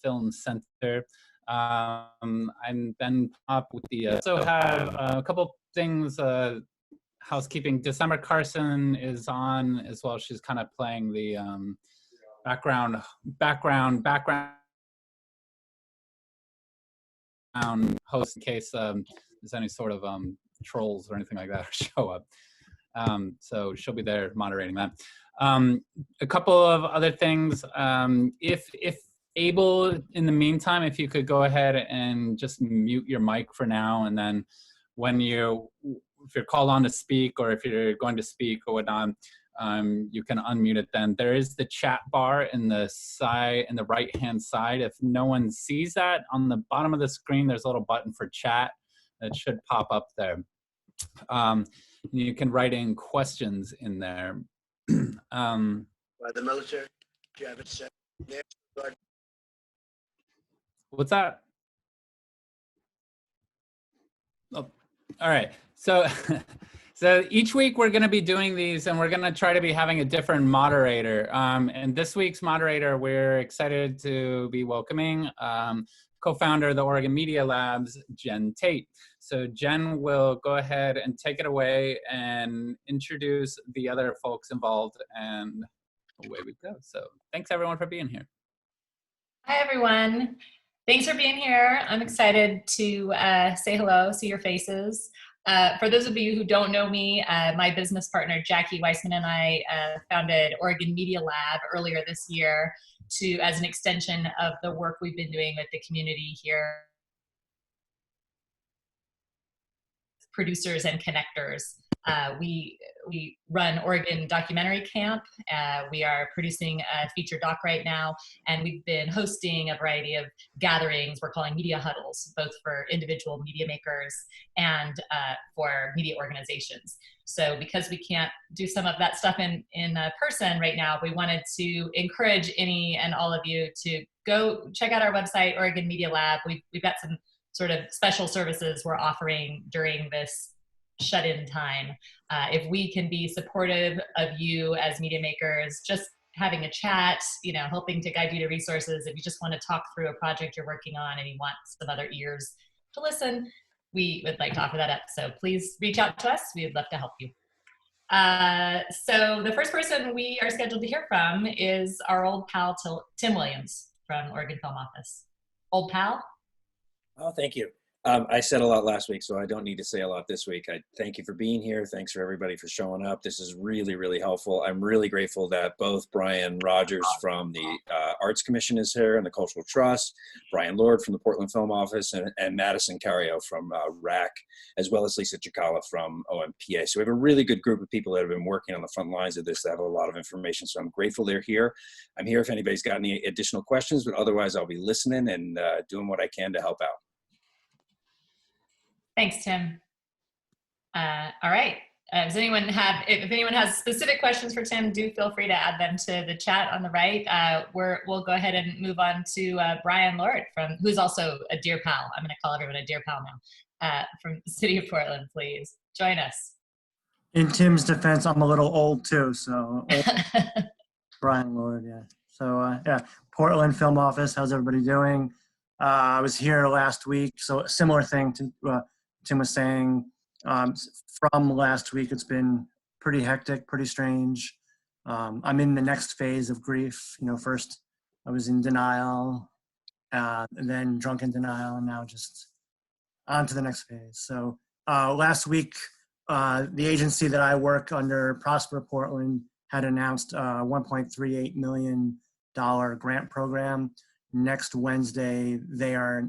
Film Center. And then up with the also have a couple things. Housekeeping. December Carson is on as well. She's kind of playing the background host in case there's any sort of trolls or anything like that show up. So she'll be there moderating that. A couple of other things. If able, in the meantime, if you could go ahead and just mute your mic for now, and then when if you're called on to speak, or if you're going to speak or whatnot, you can unmute it then. There is the chat bar in the right-hand side. If no one sees that, on the bottom of the screen, there's a little button for chat that should pop up there. You can write in questions in there. By the military, do you have it set there? What's that? Oh, all right. So, so each week we're going to be doing these, and we're going to try to be having a different moderator. And this week's moderator, we're excited to be welcoming co-founder of the Oregon Media Labs, Jen Tate. So Jen will go ahead and take it away and introduce the other folks involved, and away we go. So thanks everyone for being here. Hi everyone. Thanks for being here. I'm excited to say hello, see your faces. For those of you who don't know me, my business partner Jackie Weissman and I founded Oregon Media Lab earlier this year as an extension of the work we've been doing with the community here, producers and connectors. We run Oregon Documentary Camp. We are producing a feature doc right now, and we've been hosting a variety of gatherings we're calling media huddles, both for individual media makers and for media organizations. So because we can't do some of that stuff in person right now, we wanted to encourage any and all of you to go check out our website, Oregon Media Lab. We've got some sort of special services we're offering during this shut-in time. If we can be supportive of you as media makers, just having a chat, helping to guide you to resources. If you just want to talk through a project you're working on and you want some other ears to listen, we would like to offer that up. So please reach out to us. We would love to help you. So the first person we are scheduled to hear from is our old pal, Tim Williams from Oregon Film Office. Old pal? Oh, thank you. I said a lot last week, so I don't need to say a lot this week. I thank you for being here. Thanks for everybody for showing up. This is really, really helpful. I'm really grateful that both Brian Rogers from the Arts Commission is here and the Cultural Trust, Brian Lord from the Portland Film Office, and Madison Cario from RAC, as well as Lisa Chikala from OMPA. So we have a really good group of people that have been working on the front lines of this that have a lot of information. So I'm grateful they're here. I'm here if anybody's got any additional questions, but otherwise I'll be listening and doing what I can to help out. Thanks, Tim. All right. If anyone has specific questions for Tim, do feel free to add them to the chat on the right. We'll go ahead and move on to Brian Lord, who's also a dear pal. I'm going to call everyone a dear pal now, from the city of Portland. Please join us. In Tim's defense, I'm a little old too, so Brian Lord, yeah. So yeah, Portland Film Office. How's everybody doing? I was here last week, so a similar thing to Tim was saying. From last week, it's been pretty hectic, pretty strange. I'm in the next phase of grief. First I was in denial, and then drunken denial, and now just on to the next phase. So last week, the agency that I work under, Prosper Portland, had announced a $1.38 million grant program. Next Wednesday, they are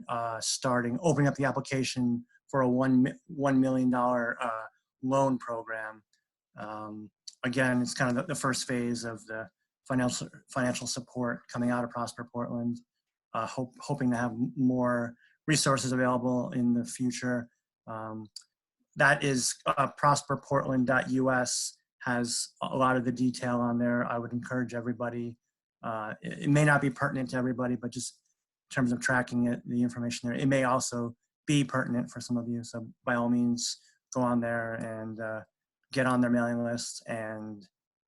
opening up the application for a $1 million loan program. Again, it's kind of the first phase of the financial support coming out of Prosper Portland, hoping to have more resources available in the future. That is prosperportland.us, has a lot of the detail on there. I would encourage everybody. It may not be pertinent to everybody, but just in terms of tracking it, the information there, it may also be pertinent for some of you. So by all means, go on there and get on their mailing list. And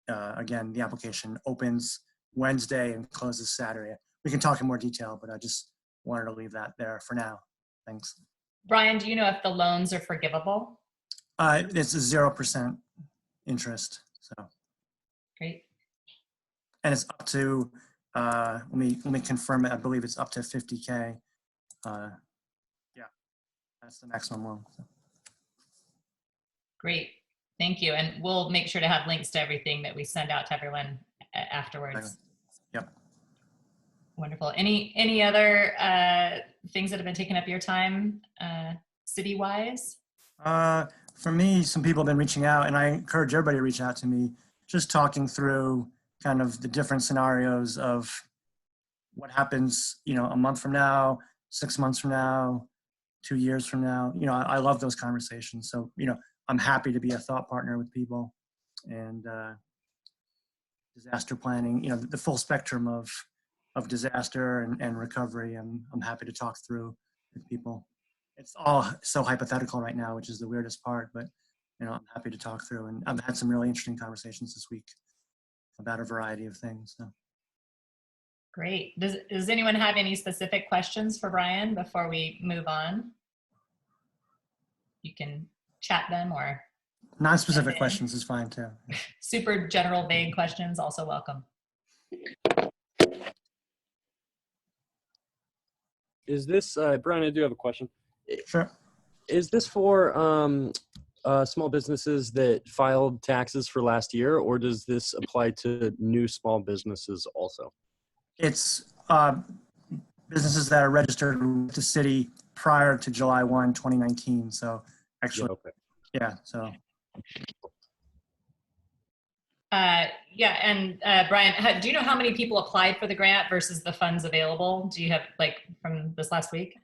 again, the application opens Wednesday and closes Saturday. we can talk in more detail, but I just wanted to leave that there for now. Thanks. Brian, do you know if the loans are forgivable? It's a 0% interest. So, Great. and it's up to, let me confirm it. I believe it's up to 50K. Yeah, that's the maximum loan. So. Great. Thank you. And we'll make sure to have links to everything that we send out to everyone afterwards. Yep. Wonderful. Any other things that have been taking up your time city-wise? For me, some people have been reaching out, and I encourage everybody to reach out to me, just talking through kind of the different scenarios of what happens, a month from now, 6 months from now, 2 years from now. I love those conversations. So, I'm happy to be a thought partner with people, and disaster planning, the full spectrum of disaster and recovery. I'm happy to talk through with people. It's all so hypothetical right now, which is the weirdest part, but I'm happy to talk through, and I've had some really interesting conversations this week about a variety of things. So. Great. Does anyone have any specific questions for Brian before we move on? You can chat them, or non-specific questions is fine too. Super general, vague questions also welcome. Is this, Brian, I do have a question. Sure. Is this for small businesses that filed taxes for last year, or does this apply to new small businesses also? It's businesses that are registered with the city prior to July 1, 2019. So actually, Yeah, okay. Yeah, so. Yeah, and Brian, do you know how many people applied for the grant versus the funds available? Do you have, from this last week?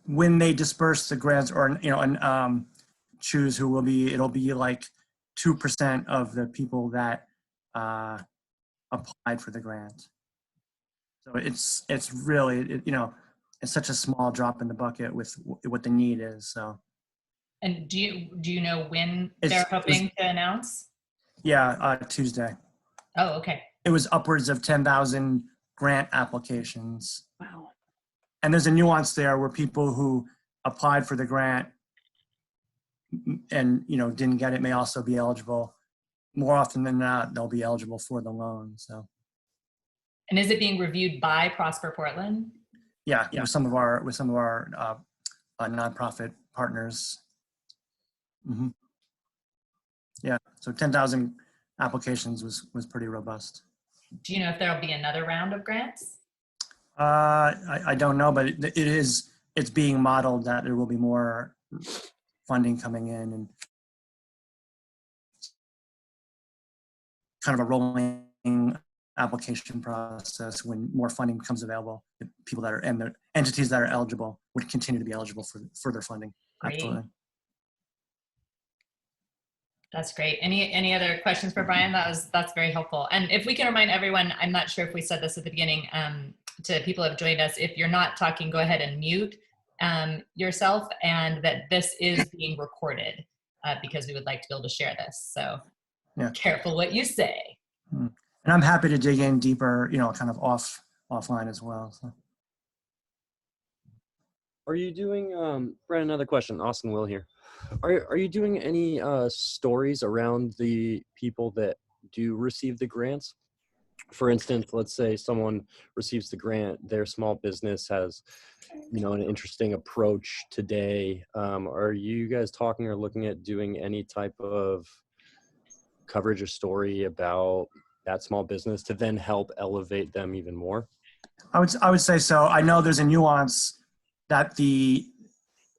When they disperse the grants, or and choose who will be, it'll be like 2% of the people that applied for the grant. So it's really it's such a small drop in the bucket with what the need is. So. And do you know when they're hoping to announce? Yeah, Tuesday. Oh, okay. It was upwards of 10,000 grant applications. Wow. And there's a nuance there where people who applied for the grant and didn't get it may also be eligible. More often than not, they'll be eligible for the loan. So. And is it being reviewed by Prosper Portland? Yeah. With some of our nonprofit partners. Mm-hmm. Yeah, so 10,000 applications was pretty robust. Do you know if there'll be another round of grants? I don't know, but it's being modeled that there will be more funding coming in, and kind of a rolling application process. When more funding becomes available, the people that are, and the entities that are eligible would continue to be eligible for further funding. Great. Absolutely. That's great. Any other questions for Brian? That's very helpful. And if we can remind everyone, I'm not sure if we said this at the beginning, to people who have joined us, if you're not talking, go ahead and mute yourself, and that this is being recorded because we would like to be able to share this. So yeah. Careful what you say. And I'm happy to dig in deeper, kind of offline as well. So. Are you doing, Brian, another question, Austin Will here. Are you doing any stories around the people that do receive the grants? For instance, let's say someone receives the grant, their small business has, an interesting approach today. Are you guys talking or looking at doing any type of coverage or story about that small business to then help elevate them even more? I would say so. I know there's a nuance that the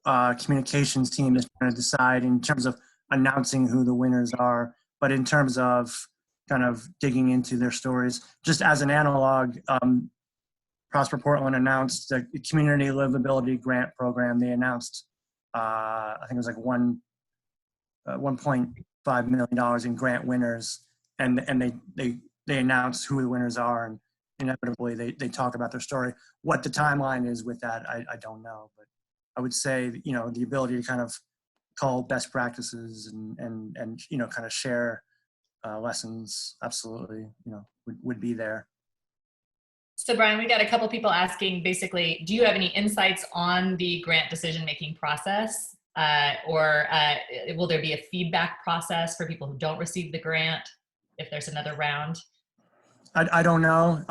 communications team is trying to decide in terms of announcing who the winners are, but in terms of kind of digging into their stories. Just as an analog, Prosper Portland announced the Community Livability Grant Program. They announced, I think it was like $1.5 million in grant winners, and they announced who the winners are, and inevitably they talk about their story. What the timeline is with that, I don't know, but I would say, the ability to kind of call best practices and kind of share lessons, absolutely, would be there. So Brian, we got a couple people asking basically, do you have any insights on the grant decision-making process? Or will there be a feedback process for people who don't receive the grant if there's another round? I don't know.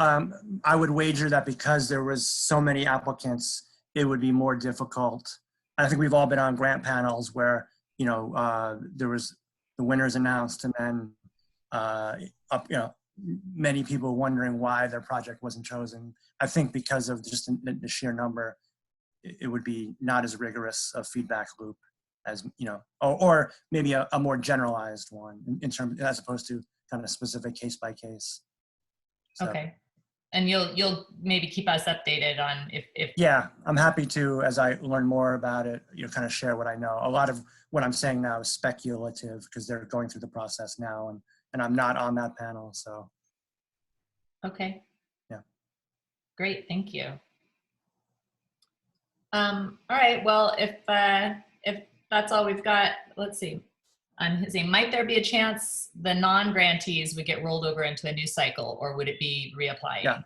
I would wager that because there was so many applicants, it would be more difficult. I think we've all been on grant panels where, you know, there was the winners announced and then, many people wondering why their project wasn't chosen. I think because of just the sheer number, it would be not as rigorous a feedback loop as, you know, or maybe a more generalized one in terms, as opposed to kind of specific case by case. So, okay. And you'll maybe keep us updated on if yeah, I'm happy to, as I learn more about it, you know, kind of share what I know. A lot of what I'm saying now is speculative because they're going through the process now, and I'm not on that panel, so. okay. Yeah. Great, thank you. All right, well, if that's all we've got, let's see. I'm saying, might there be a chance the non-grantees would get rolled over into a new cycle, or would it be reapplying? Yeah.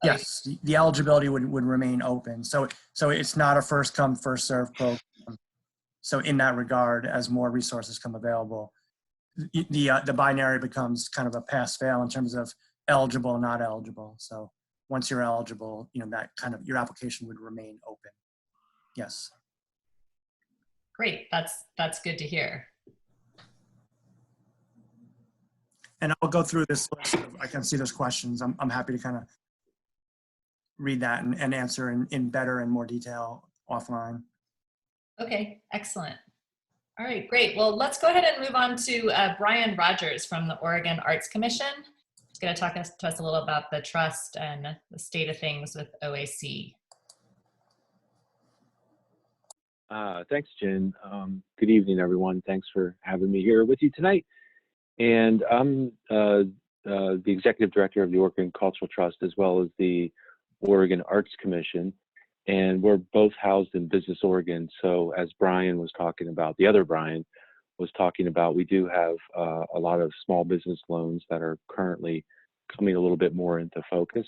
Yes, the eligibility would remain open. So it's not a first come, first served program. So in that regard, as more resources come available, the binary becomes kind of a pass fail in terms of eligible, not eligible. So once you're eligible, you know, that kind of your application would remain open. Yes. Great, that's good to hear. And I'll go through this list. I can see those questions. I'm happy to kind of read that and answer in better and more detail offline. Okay, excellent. All right, great. Well, let's go ahead and move on to Brian Rogers from the Oregon Arts Commission. He's going to talk to us a little about the trust and the state of things with OAC. Thanks, Jen. Good evening, everyone. Thanks for having me here with you tonight. And I'm the executive director of the Oregon Cultural Trust, as well as the Oregon Arts Commission. And we're both housed in Business Oregon. So as Brian was talking about, the other Brian was talking about, we do have a lot of small business loans that are currently coming a little bit more into focus.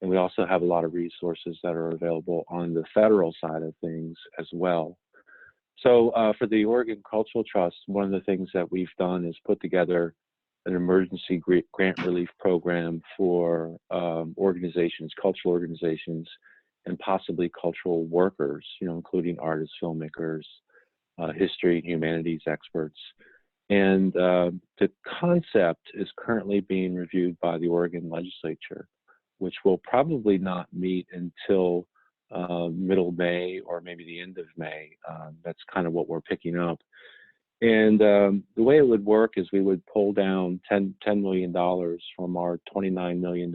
And we also have a lot of resources that are available on the federal side of things as well. So for the Oregon Cultural Trust, one of the things that we've done is put together an emergency grant relief program for organizations, cultural organizations, and possibly cultural workers, you know, including artists, filmmakers, history and humanities experts. And the concept is currently being reviewed by the Oregon legislature, which will probably not meet until middle May or maybe the end of May. That's kind of what we're picking up. And the way it would work is we would pull down $10 million from our $29 million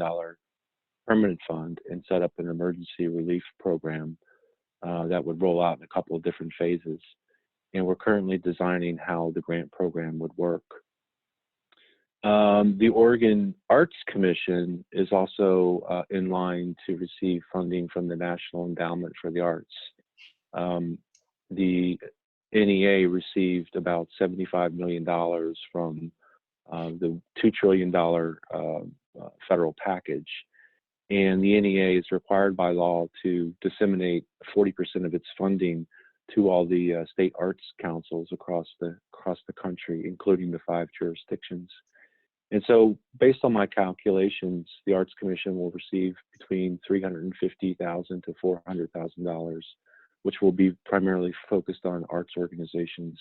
permanent fund and set up an emergency relief program that would roll out in a couple of different phases. And we're currently designing how the grant program would work. The Oregon Arts Commission is also in line to receive funding from the National Endowment for the Arts. The NEA received about $75 million from the $2 trillion federal package. And the NEA is required by law to disseminate 40% of its funding to all the state arts councils across the country, including the 5 jurisdictions. And so, based on my calculations, the Arts Commission will receive between $350,000 to $400,000, which will be primarily focused on arts organizations.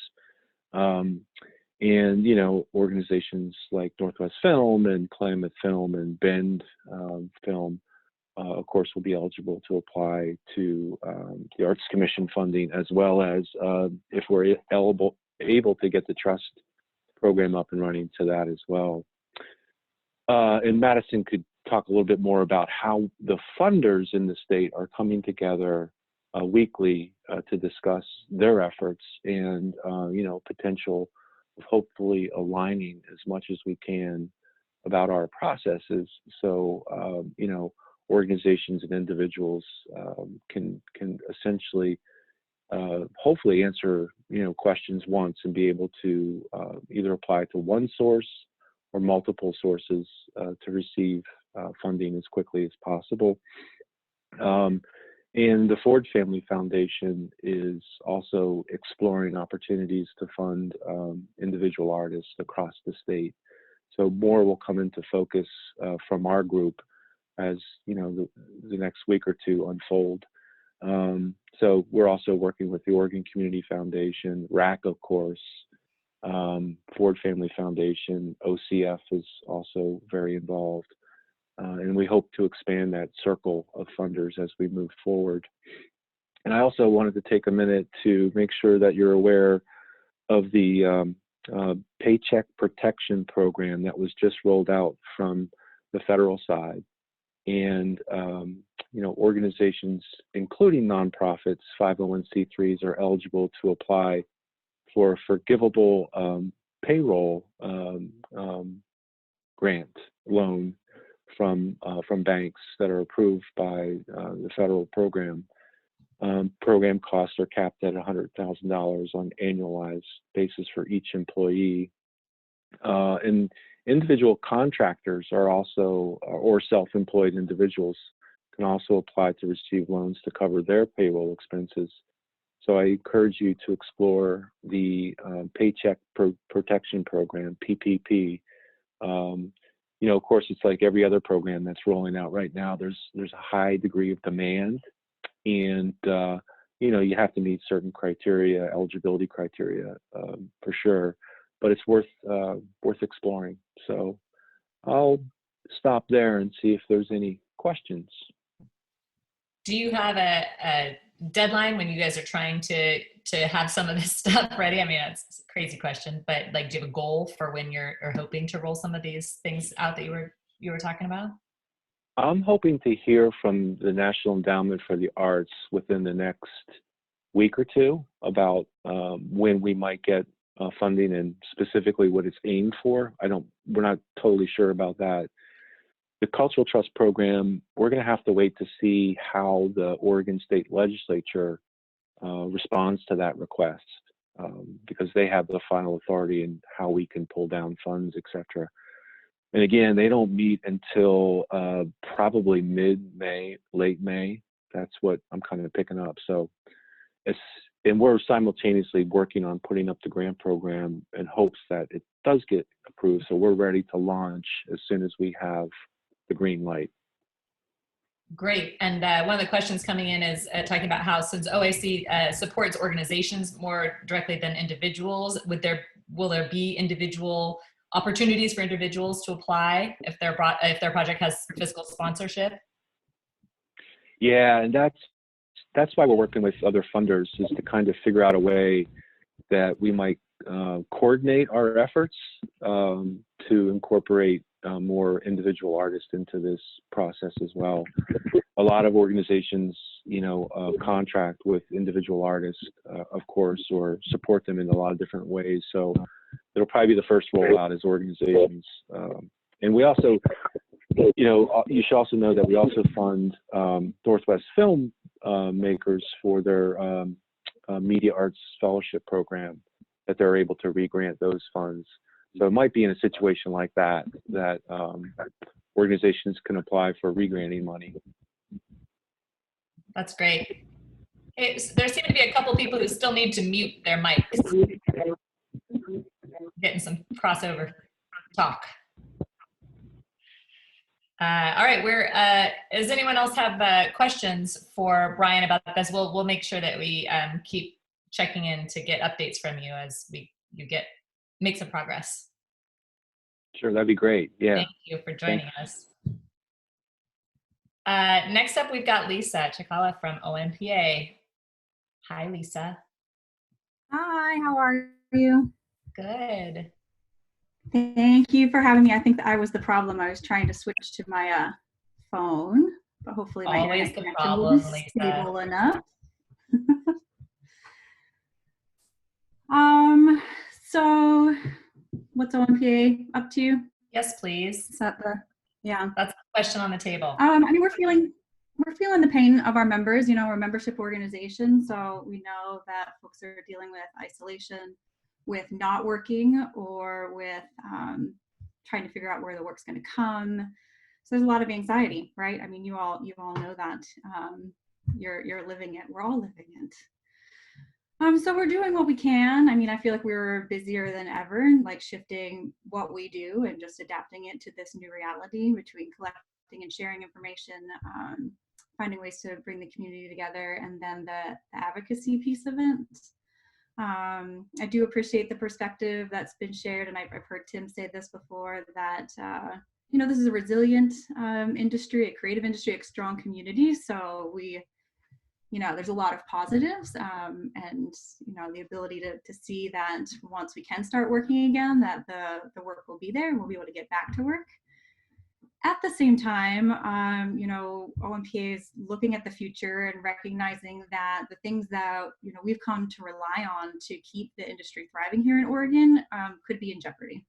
And, you know, organizations like Northwest Film and Klamath Film and Bend Film, of course, will be eligible to apply to the Arts Commission funding, as well as if we're able to get the trust program up and running to that as well. And Madison could talk a little bit more about how the funders in the state are coming together weekly to discuss their efforts and, you know, potential of hopefully aligning as much as we can about our processes. So, you know, organizations and individuals can essentially hopefully answer, you know, questions once and be able to either apply to one source or multiple sources to receive funding as quickly as possible. And the Ford Family Foundation is also exploring opportunities to fund individual artists across the state. So more will come into focus from our group as the next week or two unfold. So we're also working with the Oregon Community Foundation, RAC, of course, Ford Family Foundation, OCF is also very involved. And we hope to expand that circle of funders as we move forward. And I also wanted to take a minute to make sure that you're aware of the Paycheck Protection Program that was just rolled out from the federal side. And, organizations, including nonprofits, 501c3s, are eligible to apply for a forgivable payroll grant loan from banks that are approved by the federal program. Program costs are capped at $100,000 on annualized basis for each employee. And individual contractors are also, or self-employed individuals can also apply to receive loans to cover their payroll expenses. So I encourage you to explore the Paycheck Protection Program, PPP. Of course, it's like every other program that's rolling out right now. There's a high degree of demand, and you have to meet certain criteria, eligibility criteria, for sure. But it's worth exploring. So I'll stop there and see if there's any questions. Do you have a deadline when you guys are trying to have some of this stuff ready? I mean, it's a crazy question, but like, do you have a goal for when you're hoping to roll some of these things out that you were talking about? I'm hoping to hear from the National Endowment for the Arts within the next week or two about when we might get funding and specifically what it's aimed for. We're not totally sure about that. The Cultural Trust Program, we're going to have to wait to see how the Oregon State Legislature responds to that request, because they have the final authority in how we can pull down funds, etc. And again, they don't meet until probably mid-May, late May. That's what I'm kind of picking up. So and we're simultaneously working on putting up the grant program in hopes that it does get approved. So we're ready to launch as soon as we have the green light. Great. And one of the questions coming in is talking about how, since OAC supports organizations more directly than individuals, will there be individual opportunities for individuals to apply if their project has fiscal sponsorship? Yeah, and that's why we're working with other funders, is to kind of figure out a way that we might coordinate our efforts to incorporate more individual artists into this process as well. A lot of organizations, contract with individual artists, of course, or support them in a lot of different ways. So it'll probably be the first rollout as organizations. And we also, you should also know that we also fund Northwest filmmakers for their Media Arts Fellowship Program, that they're able to re-grant those funds. So it might be in a situation like that organizations can apply for re-granting money. That's great. There seem to be a couple people who still need to mute their mics. Getting some crossover talk. All right, does anyone else have questions for Brian about this? We'll make sure that we keep checking in to get updates from you as you make some progress. Sure, that'd be great. Yeah. Thank you for joining us. Next up, we've got Lisa Chikala from OMPA. Hi, Lisa. Hi, how are you? Good. Thank you for having me. I think that I was the problem. I was trying to switch to my phone, but hopefully my Always internet the connection problem, will be Lisa. stable enough. So what's OMPA up to? Yes, please. Is that yeah. That's the question on the table. I mean, we're feeling the pain of our members. We're a membership organization, so we know that folks are dealing with isolation, with not working, or with trying to figure out where the work's going to come. So there's a lot of anxiety, right? I mean, you all know that. You're living it. We're all living it. So we're doing what we can. I mean, I feel like we're busier than ever, like shifting what we do and just adapting it to this new reality between collecting and sharing information, finding ways to bring the community together, and then the advocacy piece of it. I do appreciate the perspective that's been shared, and I've heard Tim say this before, that you know, this is a resilient industry, a creative industry, a strong community. So we, you know, there's a lot of positives, and you know, the ability to see that once we can start working again, that the work will be there and we'll be able to get back to work. At the same time, you know, OMPA is looking at the future and recognizing that the things that, you know, we've come to rely on to keep the industry thriving here in Oregon could be in jeopardy.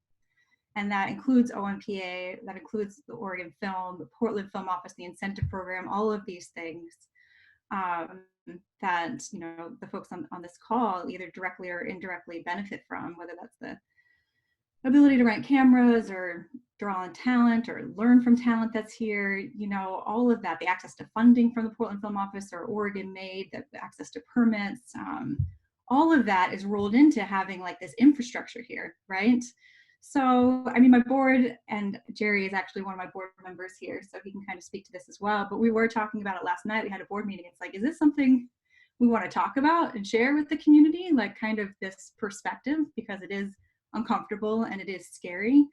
And that includes OMPA, that includes the Oregon Film, the Portland Film Office, the incentive program, all of these things that, you know, the folks on this call either directly or indirectly benefit from, whether that's the ability to rent cameras or draw on talent or learn from talent that's here, you know, all of that, the access to funding from the Portland Film Office or Oregon Made, the access to permits, all of that is rolled into having like this infrastructure here, right? So, I mean, my board, and Jerry is actually one of my board members here, so he can kind of speak to this as well, but we were talking about it last night. We had a board meeting. It's like, is this something we want to talk about and share with the community? Like kind of this perspective, because it is uncomfortable and it is scary.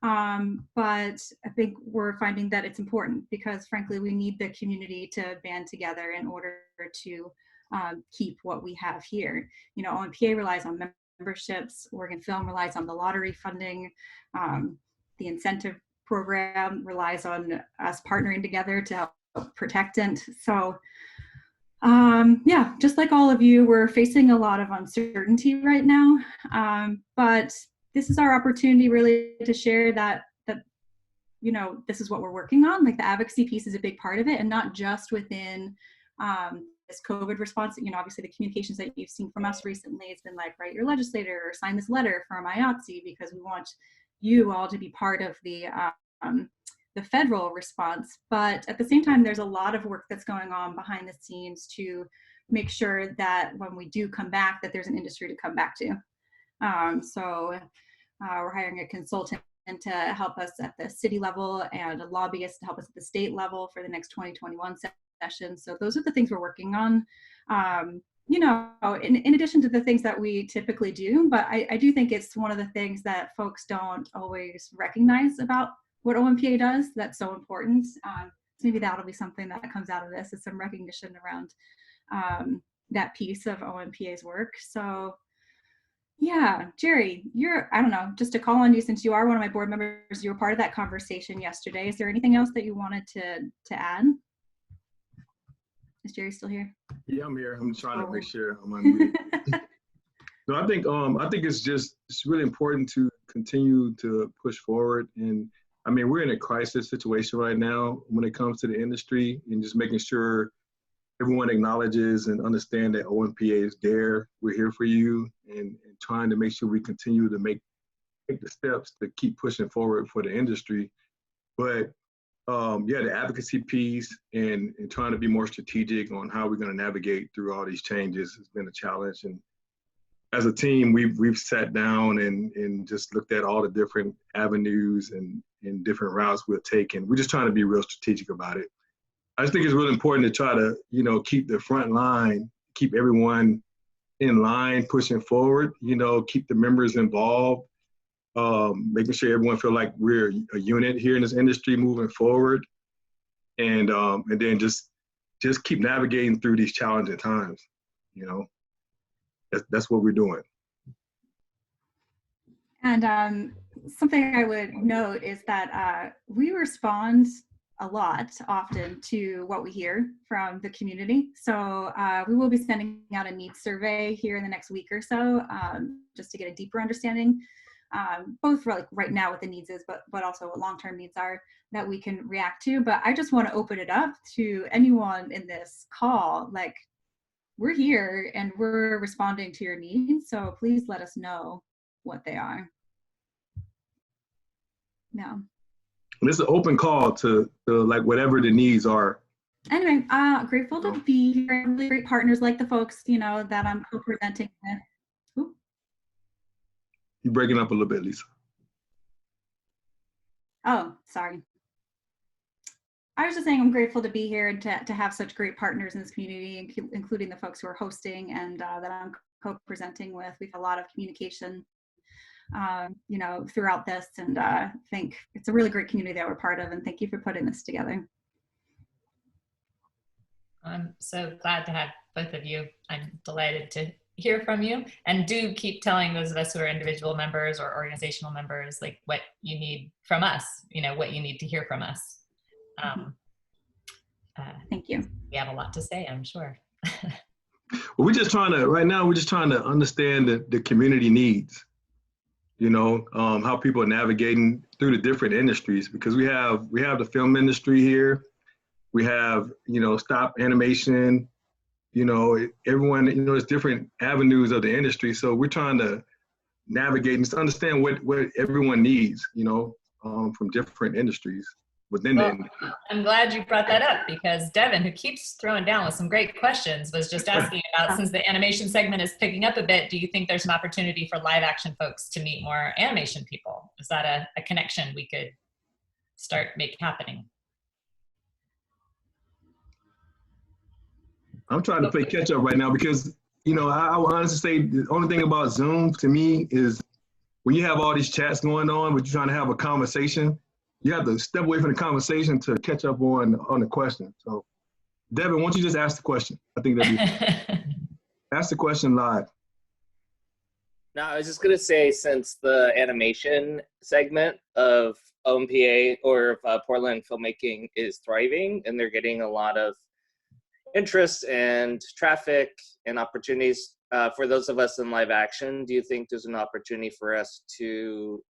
But I think we're finding that it's important because frankly, we need the community to band together in order to keep what we have here. You know, OMPA relies on memberships, Oregon Film relies on the lottery funding, the incentive program relies on us partnering together to help protect it. So yeah, just like all of you, we're facing a lot of uncertainty right now, but this is our opportunity really to share that you know, this is what we're working on. Like the advocacy piece is a big part of it, and not just within this COVID response. You know, obviously the communications that you've seen from us recently, it's been like, write your legislator or sign this letter from IATSE, because we want you all to be part of the federal response. But at the same time, there's a lot of work that's going on behind the scenes to make sure that when we do come back, that there's an industry to come back to. So we're hiring a consultant to help us at the city level and a lobbyist to help us at the state level for the next 2021 session. So those are the things we're working on, you know, in addition to the things that we typically do. But I do think it's one of the things that folks don't always recognize about what OMPA does that's so important. So maybe that'll be something that comes out of this, is some recognition around that piece of OMPA's work. So yeah, Jerry, I don't know, just to call on you, since you are one of my board members, you were part of that conversation yesterday. Is there anything else that you wanted to add? Is Jerry still here? Yeah, I'm here. I'm trying to make sure I'm unmuted. No, I think it's really important to continue to push forward. And I mean, we're in a crisis situation right now when it comes to the industry, and just making sure everyone acknowledges and understand that OMPA is there. We're here for you, and trying to make sure we continue to take the steps to keep pushing forward for the industry. But yeah, the advocacy piece and trying to be more strategic on how we're going to navigate through all these changes has been a challenge. And as a team, we've sat down and just looked at all the different avenues and different routes we'll take, and we're just trying to be real strategic about it. I just think it's really important to try to, you know, keep the front line, keep everyone in line, pushing forward, you know, keep the members involved, making sure everyone feel like we're a unit here in this industry moving forward, and then just keep navigating through these challenging times, you know. That's what we're doing. And something I would note is that we respond a lot often to what we hear from the community. So we will be sending out a needs survey here in the next week or so, just to get a deeper understanding, both for like right now what the needs is, but also what long-term needs are that we can react to. But I just want to open it up to anyone in this call, like, we're here and we're responding to your needs. So please let us know what they are. Yeah. And it's an open call to like whatever the needs are. Anyway, grateful to be here. Really great partners like the folks, you know, that I'm co-presenting with. Ooh. You're breaking up a little bit, Lisa. Oh, sorry. I was just saying I'm grateful to be here and to have such great partners in this community, including the folks who are hosting and that I'm co-presenting with. We've had a lot of communication, you know, throughout this, and I think it's a really great community that we're part of, and thank you for putting this together. I'm so glad to have both of you. I'm delighted to hear from you, and do keep telling those of us who are individual members or organizational members, like what you need from us, you know, what you need to hear from us. Thank you. We have a lot to say, I'm sure. Well, we're just trying to, right now, we're just trying to understand the community needs, you know, how people are navigating through the different industries, because we have the film industry here. We have, you know, stop animation, you know, everyone, you know, there's different avenues of the industry. So we're trying to navigate and just understand what everyone needs, you know, from different industries within the industry. I'm glad you brought that up, because Devin, who keeps throwing down with some great questions, was just asking about, since the animation segment is picking up a bit, do you think there's an opportunity for live action folks to meet more animation people? Is that a connection we could start make happening? I'm trying to play catch up right now because, you know, I will honestly say the only thing about Zoom to me is when you have all these chats going on, but you're trying to have a conversation, you have to step away from the conversation to catch up on the question. So, Devin, why don't you just ask the question? I think that'd be ask the question live. No, I was just gonna say, since the animation segment of OMPA or Portland filmmaking is thriving, and they're getting a lot of interest and traffic and opportunities for those of us in live action, do you think there's an opportunity for us to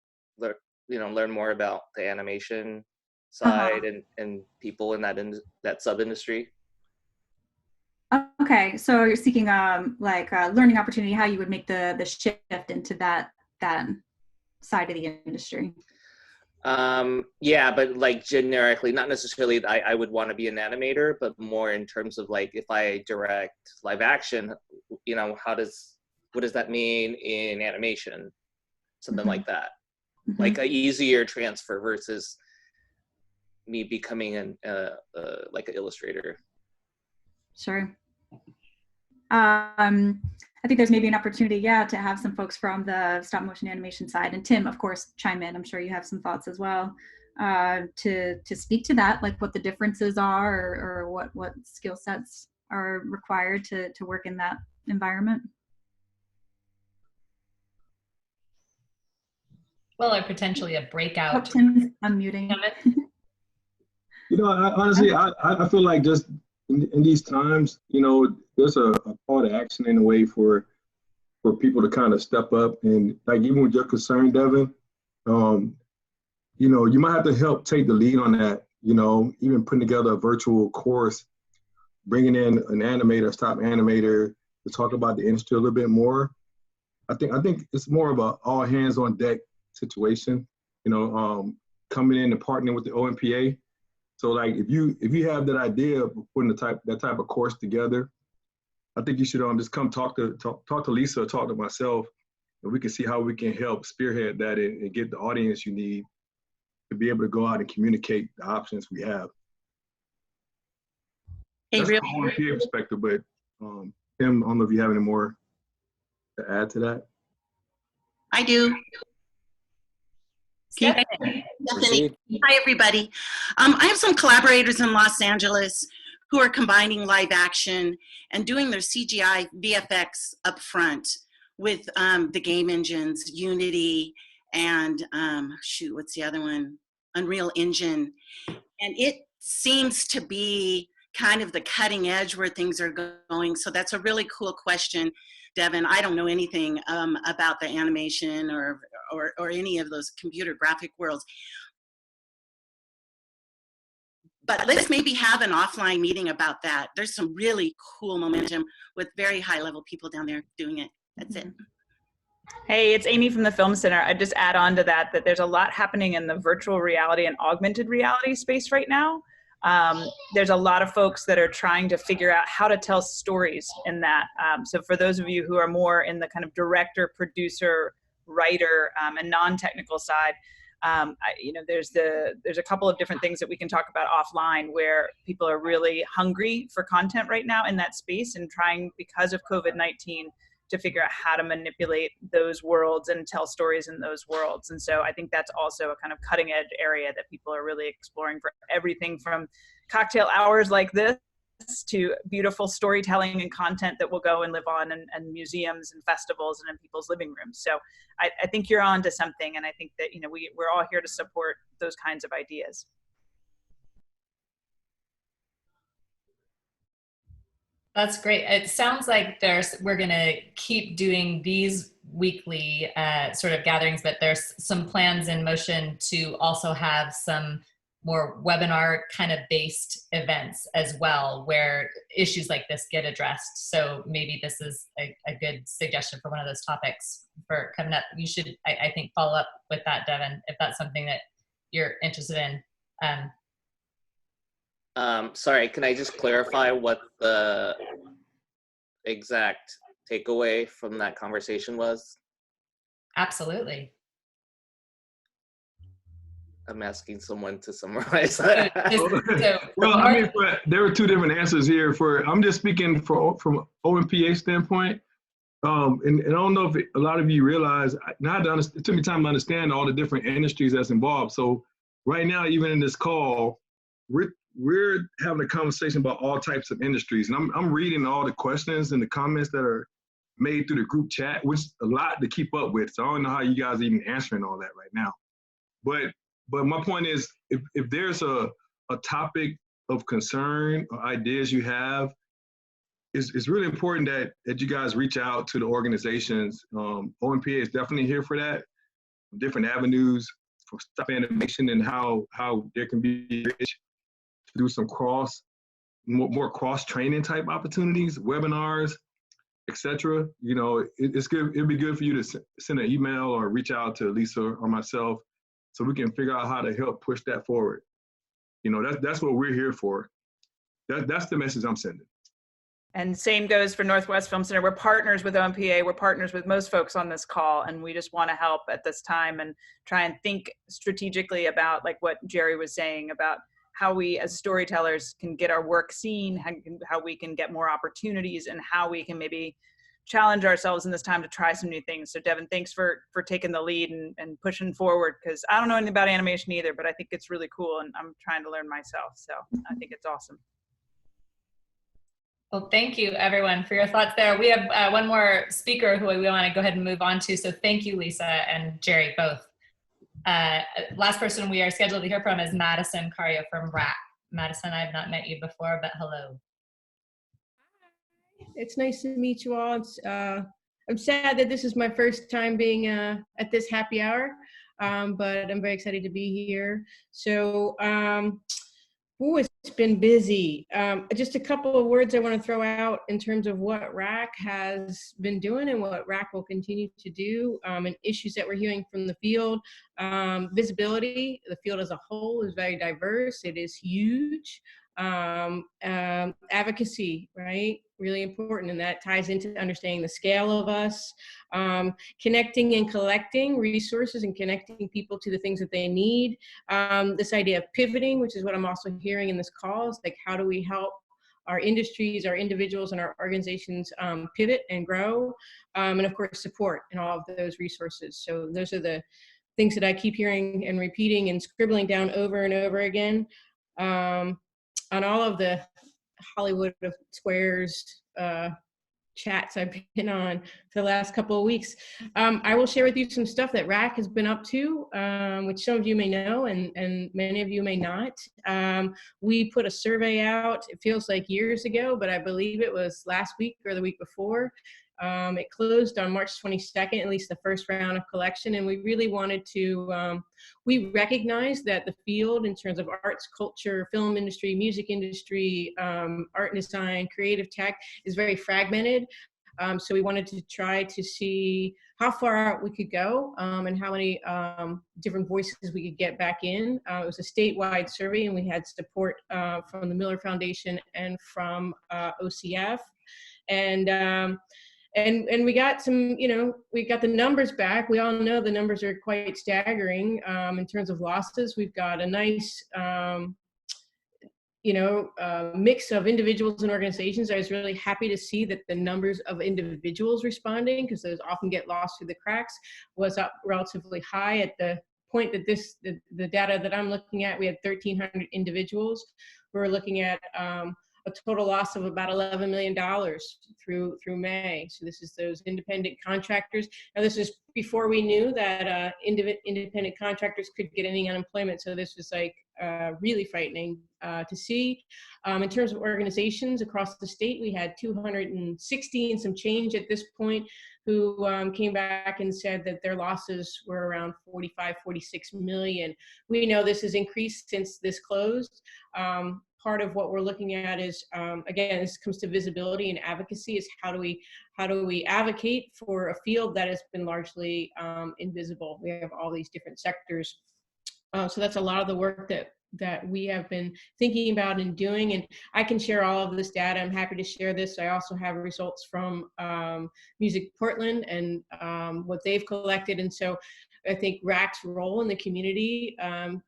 learn more about the animation side and people in that sub industry? Okay, so you're seeking like a learning opportunity, how you would make the shift into that side of the industry. Yeah, but like generically, not necessarily I would want to be an animator, but more in terms of like, if I direct live action, you know, what does that mean in animation? Something like that. Like an easier transfer versus me becoming like an illustrator. Sure. I think there's maybe an opportunity, to have some folks from the stop motion animation side, and Tim, of course, chime in. I'm sure you have some thoughts as well to speak to that, like what the differences are, or what skill sets are required to work in that environment. Well, or potentially a breakout. Tim's unmuting. You know, honestly, I feel like just in these times, you know, there's a call to action in a way for people to kind of step up, and like even with your concern, Devin, you know, you might have to help take the lead on that. You know, even putting together a virtual course, bringing in an animator, stop animator to talk about the industry a little bit more. I think it's more of a all hands on deck situation. You know, coming in and partnering with the OMPA. So like if you have that idea of putting that type of course together, I think you should just come talk to Lisa, talk to myself, and we can see how we can help spearhead that and get the audience you need to be able to go out and communicate the options we have. Hey, that's from an OMPA perspective, but Tim, I don't know if you have any more to add to that. I do. Stephanie. Hi, everybody. I have some collaborators in Los Angeles who are combining live action and doing their CGI VFX up front with the game engines, Unity, and what's the other one? Unreal Engine. And it seems to be kind of the cutting edge where things are going. So that's a really cool question, Devin. I don't know anything about the animation or any of those computer graphic worlds. But let's maybe have an offline meeting about that. There's some really cool momentum with very high level people down there doing it. That's it. Hey, it's Amy from the Film Center. I'd just add on to that there's a lot happening in the virtual reality and augmented reality space right now. There's a lot of folks that are trying to figure out how to tell stories in that. So for those of you who are more in the kind of director, producer, writer, and non-technical side, there's a couple of different things that we can talk about offline where people are really hungry for content right now in that space and trying, because of COVID-19, to figure out how to manipulate those worlds and tell stories in those worlds. And so I think that's also a kind of cutting edge area that people are really exploring, for everything from cocktail hours like this to beautiful storytelling and content that will go and live on in museums and festivals and in people's living rooms. So I think you're on to something. And I think that, we're all here to support those kinds of ideas. That's great. It sounds like we're going to keep doing these weekly sort of gatherings, but there's some plans in motion to also have some more webinar kind of based events as well, where issues like this get addressed. So maybe this is a good suggestion for one of those topics for coming up. You should, I think, follow up with that, Devin, if that's something that you're interested in. Sorry, can I just clarify what the exact takeaway from that conversation was? Absolutely. I'm asking someone to summarize. Well, I mean, there were two different answers here. I'm just speaking from OMPA standpoint. And I don't know if a lot of you realize, it took me time to understand all the different industries that's involved. So right now, even in this call, we're having a conversation about all types of industries. And I'm reading all the questions and the comments that are made through the group chat, which is a lot to keep up with. So I don't know how you guys are even answering all that right now. But my point is, if there's a topic of concern or ideas you have, it's really important that you guys reach out to the organizations. OMPA is definitely here for that. Different avenues for stop animation and how there can be rich to do some more cross training type opportunities, webinars, etc. It's good. It'd be good for you to send an email or reach out to Lisa or myself, so we can figure out how to help push that forward. That's what we're here for. That's the message I'm sending. And same goes for Northwest Film Center. We're partners with OMPA. We're partners with most folks on this call, and we just want to help at this time and try and think strategically about, like what Jerry was saying, about how we as storytellers can get our work seen, how we can get more opportunities, and how we can maybe challenge ourselves in this time to try some new things. So Devin, thanks for taking the lead and pushing forward, because I don't know anything about animation either, but I think it's really cool and I'm trying to learn myself. So I think it's awesome. Well, thank you everyone for your thoughts there. We have one more speaker who we want to go ahead and move on to. So thank you, Lisa and Jerry, both. Last person we are scheduled to hear from is Madison Cario from RAC. Madison, I have not met you before, but hello. It's nice to meet you all. I'm sad that this is my first time being at this happy hour, but I'm very excited to be here. So, it's been busy. Just a couple of words I want to throw out in terms of what RAC has been doing and what RAC will continue to do, and issues that we're hearing from the field. Visibility, the field as a whole is very diverse. It is huge. Advocacy, right? Really important, and that ties into understanding the scale of us, connecting and collecting resources and connecting people to the things that they need. This idea of pivoting, which is what I'm also hearing in this call, is like, how do we help our industries, our individuals, and our organizations pivot and grow, and of course support in all of those resources. So those are the things that I keep hearing and repeating and scribbling down over and over again. On all of the Hollywood Squares chats I've been on for the last couple of weeks, I will share with you some stuff that RAC has been up to, which some of you may know and many of you may not. We put a survey out, it feels like years ago, but I believe it was last week or the week before. It closed on March 22nd, at least the first round of collection, and we really wanted to, we recognize that the field in terms of arts, culture, film industry, music industry, art and design, creative tech is very fragmented. So we wanted to try to see how far out we could go and how many different voices we could get back in. It was a statewide survey, and we had support from the Miller Foundation and from OCF. And we got some, we got the numbers back. We all know the numbers are quite staggering in terms of losses. We've got a nice, mix of individuals and organizations. I was really happy to see that the numbers of individuals responding, because those often get lost through the cracks, was up relatively high. At the point that the data that I'm looking at, we had 1,300 individuals. We're looking at a total loss of about $11 million through May. So this is those independent contractors. Now this is before we knew that independent contractors could get any unemployment. So this was like really frightening to see. In terms of organizations across the state, we had 260 and some change at this point who came back and said that their losses were around 45, 46 million. We know this has increased since this closed. Part of what we're looking at is, again, this comes to visibility and advocacy, is how do we advocate for a field that has been largely invisible. We have all these different sectors. So that's a lot of the work that we have been thinking about and doing, and I can share all of this data. I'm happy to share this. I also have results from Music Portland and what they've collected, and so I think RAC's role in the community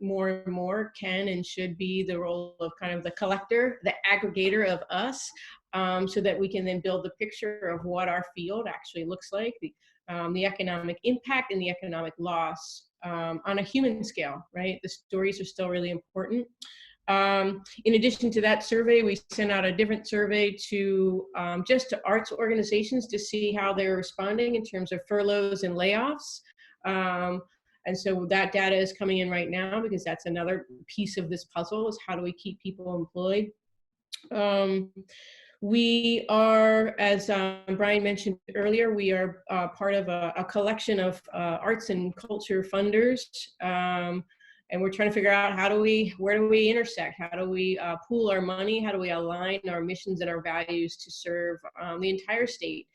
more and more can and should be the role of kind of the collector, the aggregator of us, so that we can then build the picture of what our field actually looks like, the economic impact and the economic loss on a human scale, right? The stories are still really important. In addition to that survey, we sent out a different survey to just to arts organizations to see how they're responding in terms of furloughs and layoffs. And so that data is coming in right now, because that's another piece of this puzzle, is how do we keep people employed. We are, as Brian mentioned earlier, we are part of a collection of arts and culture funders. And we're trying to figure out where do we intersect? How do we pool our money? How do we align our missions and our values to serve the entire state?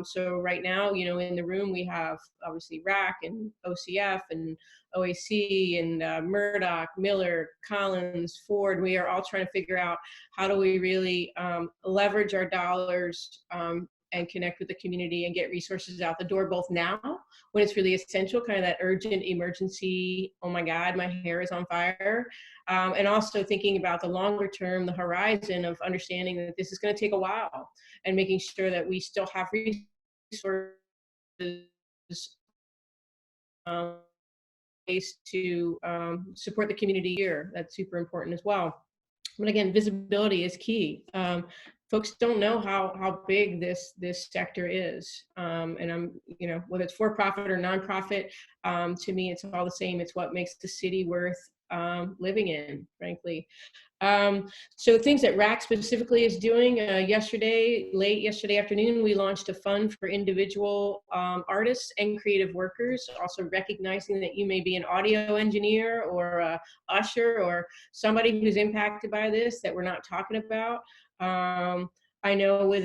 So right now, in the room, we have obviously RAC and OCF and OAC and Murdoch, Miller, Collins, Ford. We are all trying to figure out how do we really leverage our dollars and connect with the community and get resources out the door, both now when it's really essential, kind of that urgent emergency, oh my God, my hair is on fire. And also thinking about the longer term, the horizon of understanding that this is going to take a while, and making sure that we still have resources to support the community here. That's super important as well. But again, visibility is key. Folks don't know how big this sector is, and I'm, whether it's for profit or nonprofit, to me it's all the same. It's what makes the city worth living in, frankly. So things that RAC specifically is doing, late yesterday afternoon, we launched a fund for individual artists and creative workers, also recognizing that you may be an audio engineer or a usher or somebody who's impacted by this that we're not talking about. I know we're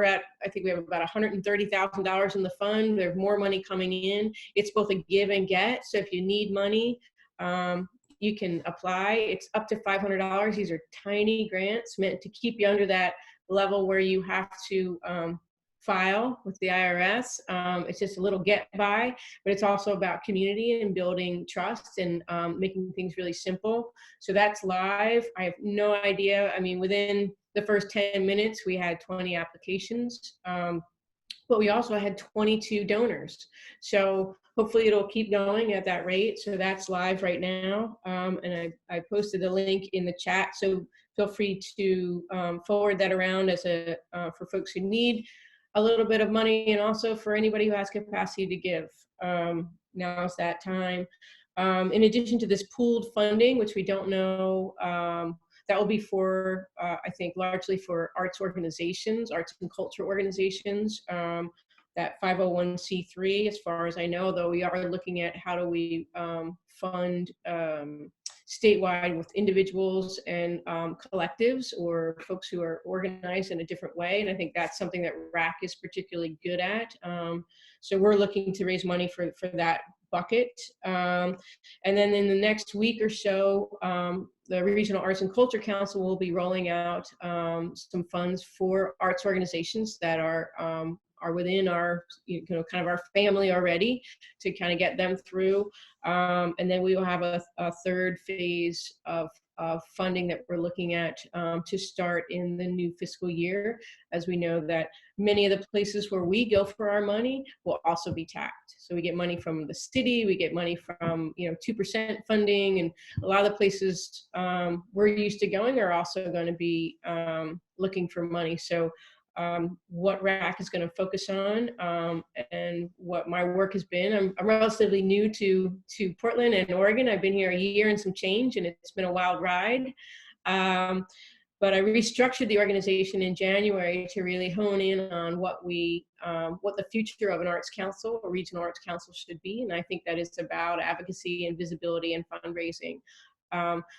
at, I think we have about $130,000 in the fund. There's more money coming in. It's both a give and get. So if you need money, you can apply. It's up to $500. These are tiny grants meant to keep you under that level where you have to file with the IRS. It's just a little get by, but it's also about community and building trust and making things really simple. So that's live. I have no idea. I mean, within the first 10 minutes, we had 20 applications, but we also had 22 donors. So hopefully it'll keep going at that rate. So that's live right now. And I posted a link in the chat. So feel free to forward that around as for folks who need a little bit of money, and also for anybody who has capacity to give. Now's that time. In addition to this pooled funding, which we don't know, that will be for, I think, largely for arts organizations, arts and culture organizations. that 501c3 as far as I know, though we are looking at how do we fund statewide with individuals and collectives or folks who are organized in a different way. And I think that's something that RAC is particularly good at. So we're looking to raise money for that bucket. And then in the next week or so, the Regional Arts and Culture Council will be rolling out some funds for arts organizations that are within our, kind of our family already, to kind of get them through. And then we will have a third phase of funding that we're looking at to start in the new fiscal year, as we know that many of the places where we go for our money will also be tapped. So we get money from the city, we get money from 2% funding, and a lot of the places we're used to going are also going to be looking for money. So what RAC is going to focus on, and what my work has been. I'm relatively new to Portland and Oregon. I've been here a year and some change, and it's been a wild ride. But I restructured the organization in January to really hone in on what the future of an arts council, a regional arts council, should be. And I think that is about advocacy and visibility and fundraising.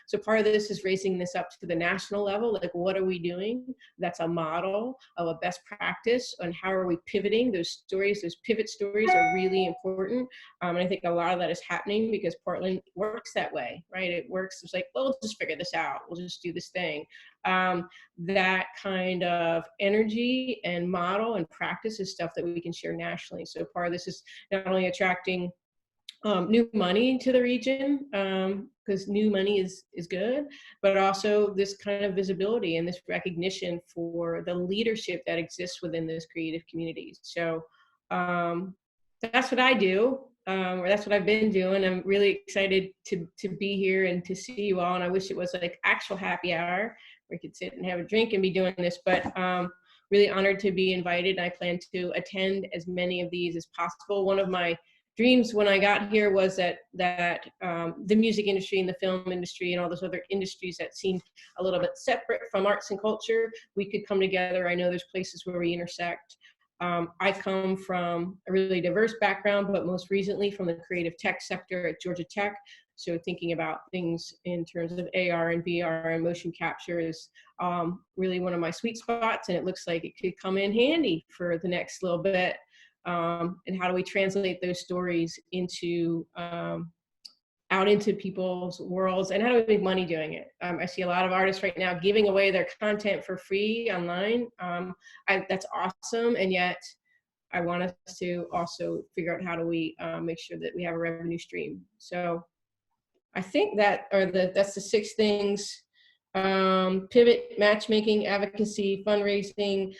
So part of this is raising this up to the national level. Like, what are we doing that's a model of a best practice, and how are we pivoting? Those stories, those pivot stories are really important. And I think a lot of that is happening because Portland works that way, right? It works, it's like, well, we'll just figure this out. We'll just do this thing. That kind of energy and model and practice is stuff that we can share nationally. So part of this is not only attracting new money to the region, because new money is good, but also this kind of visibility and this recognition for the leadership that exists within this creative community. So that's what I do, or that's what I've been doing. I'm really excited to be here and to see you all. And I wish it was like actual happy hour where we could sit and have a drink and be doing this, but really honored to be invited. I plan to attend as many of these as possible. One of my dreams when I got here was that the music industry and the film industry and all those other industries that seemed a little bit separate from arts and culture, we could come together. I know there's places where we intersect. I come from a really diverse background, but most recently from the creative tech sector at Georgia Tech. So thinking about things in terms of AR and VR and motion capture is really one of my sweet spots, and it looks like it could come in handy for the next little bit. And how do we translate those stories into out into people's worlds, and how do we make money doing it? I see a lot of artists right now giving away their content for free online. That's awesome, and yet I want us to also figure out how do we make sure that we have a revenue stream. So I think that's the 6 things. Pivot, matchmaking, advocacy, fundraising,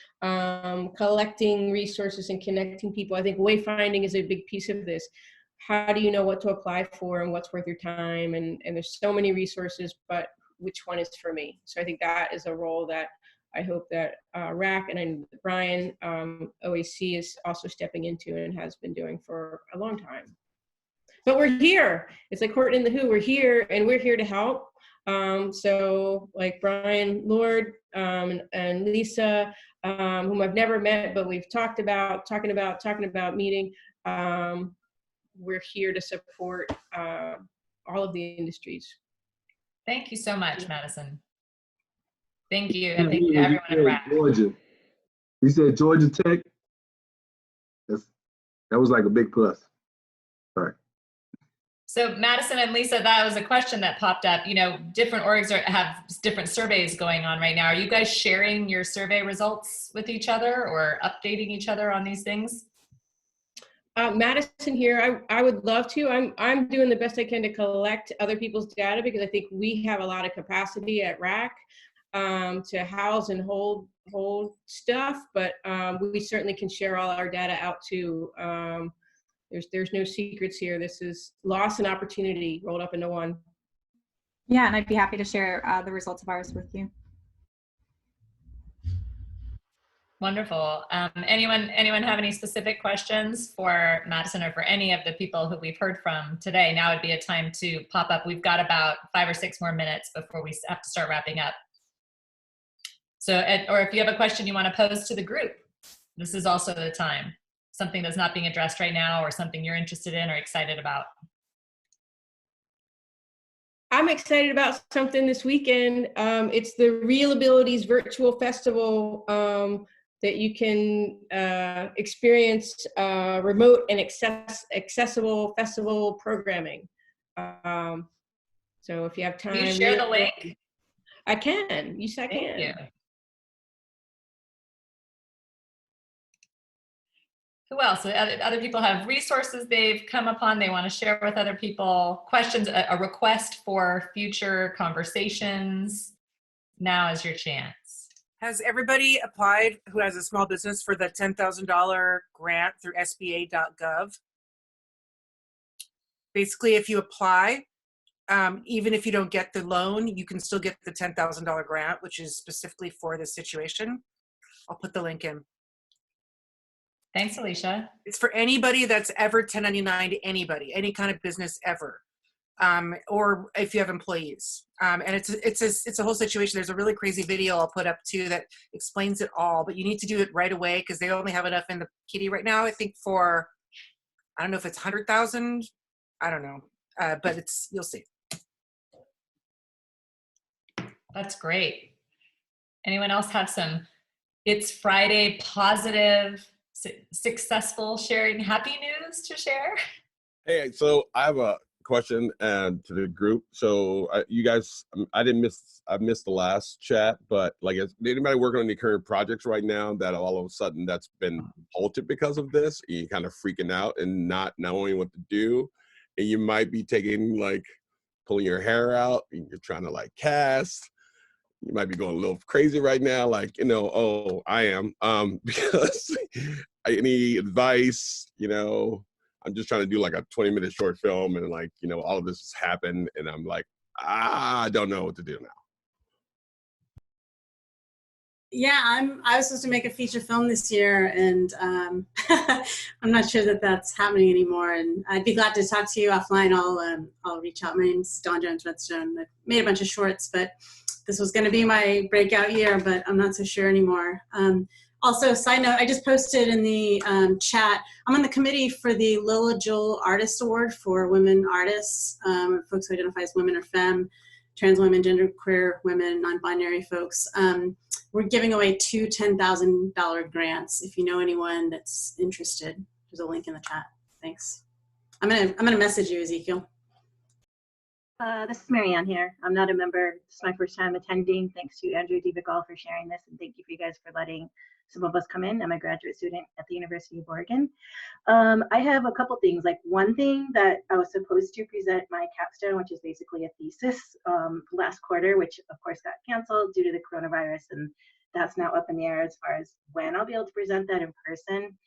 collecting resources, and connecting people. I think wayfinding is a big piece of this. How do you know what to apply for and what's worth your time? And there's so many resources, but which one is for me? So I think that is a role that I hope that RAC and Brian OAC is also stepping into and has been doing for a long time. But we're here. It's like Courtney and the Who. We're here, and we're here to help. So like Brian Lord and Lisa, whom I've never met, but we've talking about meeting. We're here to support all of the industries. Thank you so much, Madison. Thank you, and thank you to everyone at RAC. Georgia. You said Georgia Tech? That was like a big plus. Sorry. So Madison and Lisa, that was a question that popped up. Different orgs have different surveys going on right now. Are you guys sharing your survey results with each other or updating each other on these things? Madison here, I would love to. I'm doing the best I can to collect other people's data, because I think we have a lot of capacity at RAC to house and hold stuff, but we certainly can share all our data out too. There's no secrets here. This is loss and opportunity rolled up into one. Yeah, and I'd be happy to share the results of ours with you. Wonderful. Anyone have any specific questions for Madison or for any of the people who we've heard from today? Now would be a time to pop up. We've got about 5 or 6 more minutes before we have to start wrapping up. So, or if you have a question you want to pose to the group, this is also the time. something that's not being addressed right now, or something you're interested in or excited about? I'm excited about something this weekend. It's the Real Abilities Virtual Festival that you can experience remote and accessible festival programming. So if you have time, Will you share the link? I can. Yes, I can. Thank you. Who else? Other people have resources they've come upon they want to share with other people, questions, a request for future conversations. Now is your chance. Has everybody applied who has a small business for the $10,000 grant through SBA.gov? Basically, if you apply, even if you don't get the loan, you can still get the $10,000 grant, which is specifically for this situation. I'll put the link in. Thanks, Alicia. It's for anybody that's ever 1099 to anybody, any kind of business ever, or if you have employees. And it's a whole situation. There's a really crazy video I'll put up too that explains it all, but you need to do it right away because they only have enough in the kitty right now, I think for, I don't know if it's 100,000, I don't know, but you'll see. That's great. Anyone else have some It's Friday positive, successful sharing happy news to share? Hey, so I have a question to the group. So you guys, I missed the last chat, but like, is anybody working on any current projects right now that all of a sudden that's been halted because of this? And you're kind of freaking out and not knowing what to do, and you might be pulling your hair out, and you're trying to cast. You might be going a little crazy right now, oh, I am, because any advice, I'm just trying to do a 20-minute short film, and all of this has happened, and I'm I don't know what to do now. Yeah, I was supposed to make a feature film this year, and I'm not sure that that's happening anymore. And I'd be glad to talk to you offline. I'll reach out. My name's Dawn Jones-Redstone. I've made a bunch of shorts, but this was going to be my breakout year, but I'm not so sure anymore. Also, side note, I just posted in the chat, I'm on the committee for the Lola Joel Artist Award for women artists, folks who identify as women or femme, trans women, genderqueer women, non-binary folks. We're giving away 2 $10,000 grants. If you know anyone that's interested, there's a link in the chat. Thanks. I'm gonna message you, Ezekiel. This is Marianne here. I'm not a member. This is my first time attending. Thanks to Andrew DeVigal for sharing this, and thank you guys for letting some of us come in. I'm a graduate student at the University of Oregon. I have a couple things. One thing that I was supposed to present my capstone, which is basically a thesis, last quarter, which of course got canceled due to the coronavirus, and that's now up in the air as far as when I'll be able to present that in person.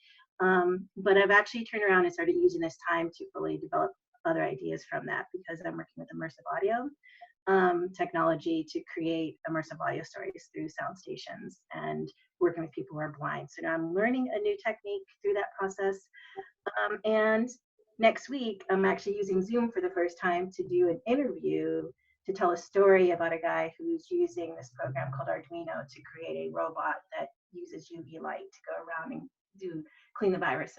But I've actually turned around and started using this time to fully develop other ideas from that, because I'm working with immersive audio technology to create immersive audio stories through sound stations and working with people who are blind. So now I'm learning a new technique through that process. And next week, I'm actually using Zoom for the first time to do an interview to tell a story about a guy who's using this program called Arduino to create a robot that uses UV light to go around and clean a virus.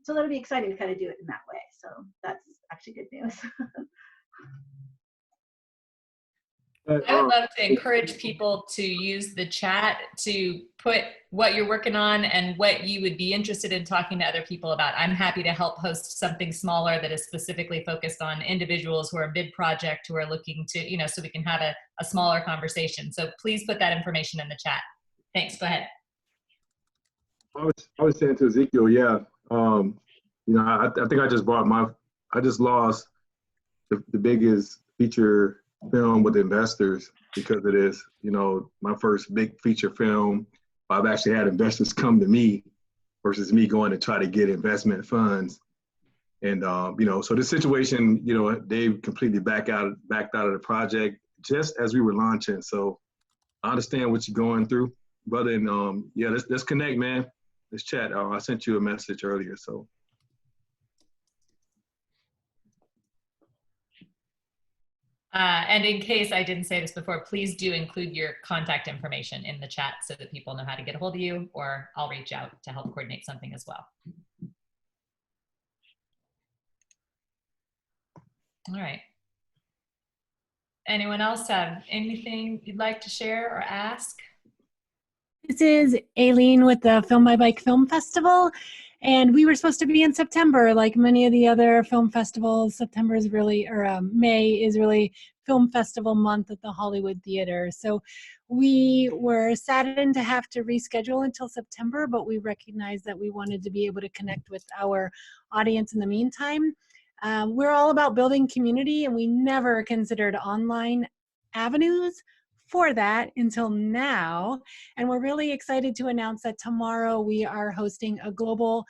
So that'll be exciting to kind of do it in that way. So that's actually good news. I would love to encourage people to use the chat to put what you're working on and what you would be interested in talking to other people about. I'm happy to help host something smaller that is specifically focused on individuals who are mid-project, who are looking to, so we can have a smaller conversation. So please put that information in the chat. Thanks, go ahead. I was saying to Ezekiel, yeah, I think I just lost the biggest feature film with investors because of this. My first big feature film, I've actually had investors come to me versus me going to try to get investment funds. And, so this situation, Dave completely backed out of the project just as we were launching. So I understand what you're going through, brother. And yeah, let's connect, man. Let's chat. I sent you a message earlier, so. And in case I didn't say this before, please do include your contact information in the chat so that people know how to get a hold of you, or I'll reach out to help coordinate something as well. All right. Anyone else have anything you'd like to share or ask? This is Aileen with the Film My Bike Film Festival, and we were supposed to be in September like many of the other film festivals. September is really, or May is really film festival month at the Hollywood Theater. So we were saddened to have to reschedule until September, but we recognized that we wanted to be able to connect with our audience in the meantime. We're all about building community, and we never considered online avenues for that until now. And we're really excited to announce that tomorrow we are hosting a global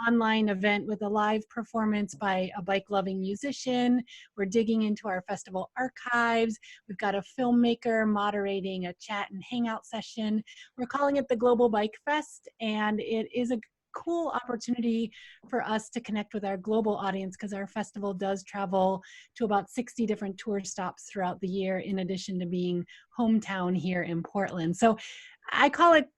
online event with a live performance by a bike-loving musician. We're digging into our festival archives. We've got a filmmaker moderating a chat and hangout session. We're calling it the Global Bike Fest, and it is a cool opportunity for us to connect with our global audience, because our festival does travel to about 60 different tour stops throughout the year, in addition to being hometown here in Portland. So I call it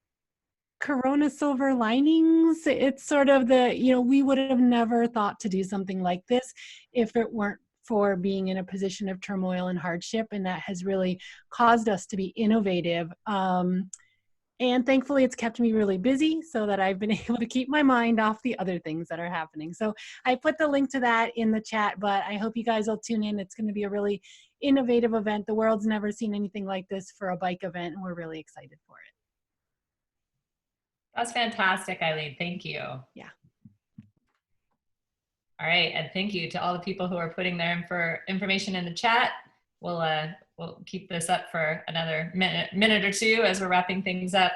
Corona silver linings. It's sort of the, you know, we would have never thought to do something like this if it weren't for being in a position of turmoil and hardship, and that has really caused us to be innovative. And thankfully, it's kept me really busy so that I've been able to keep my mind off the other things that are happening. So I put the link to that in the chat, but I hope you guys will tune in. It's going to be a really innovative event. The world's never seen anything like this for a bike event, and we're really excited for it. That's fantastic, Eileen. Thank you. Yeah. All right, and thank you to all the people who are putting their information in the chat. We'll keep this up for another minute or two as we're wrapping things up.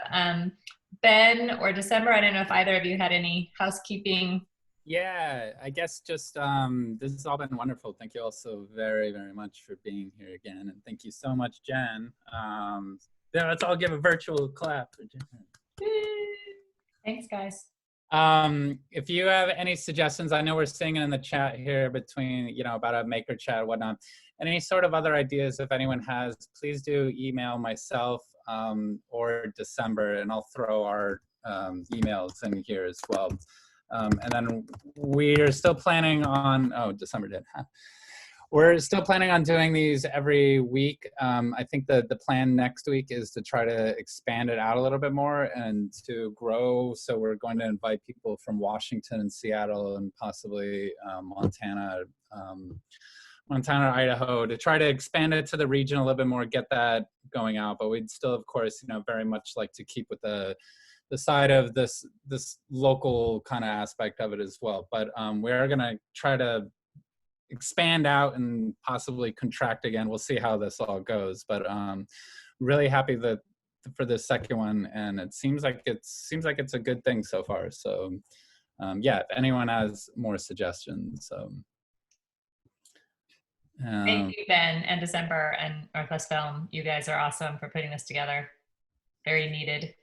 Ben or December, I don't know if either of you had any housekeeping. Yeah, I guess just this has all been wonderful. Thank you all so very, very much for being here again. And thank you so much, Jen. Yeah, let's all give a virtual clap for Jen. Thanks, guys. If you have any suggestions, I know we're seeing it in the chat here between, you know, about a maker chat and whatnot. Any sort of other ideas, if anyone has, please do email myself or December, and I'll throw our emails in here as well. And then we're still planning on, oh, December did. We're still planning on doing these every week. I think the plan next week is to try to expand it out a little bit more and to grow. So we're going to invite people from Washington and Seattle and possibly Montana, Idaho, to try to expand it to the region a little bit more, get that going out. But we'd still, of course, you know, very much like to keep with the side of this local kind of aspect of it as well. But we're going to try to expand out and possibly contract again. We'll see how this all goes, but really happy that for the second one, and it seems like it's a good thing so far. So yeah, if anyone has more suggestions. Thank you, Ben and December and Northwest Film. You guys are awesome for putting this together. Very needed.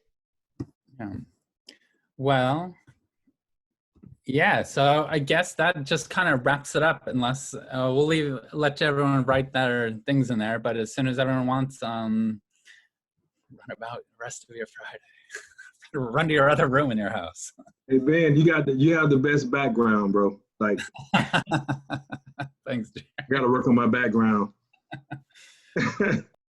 Yeah. Well, yeah, so I guess that just kind of wraps it up, unless we'll let everyone write their things in there, but as soon as everyone wants, run about the rest of your Friday. Run to your other room in your house. Hey, Ben, you have the best background, bro. Like, thanks, Jerry. I got to work on my background.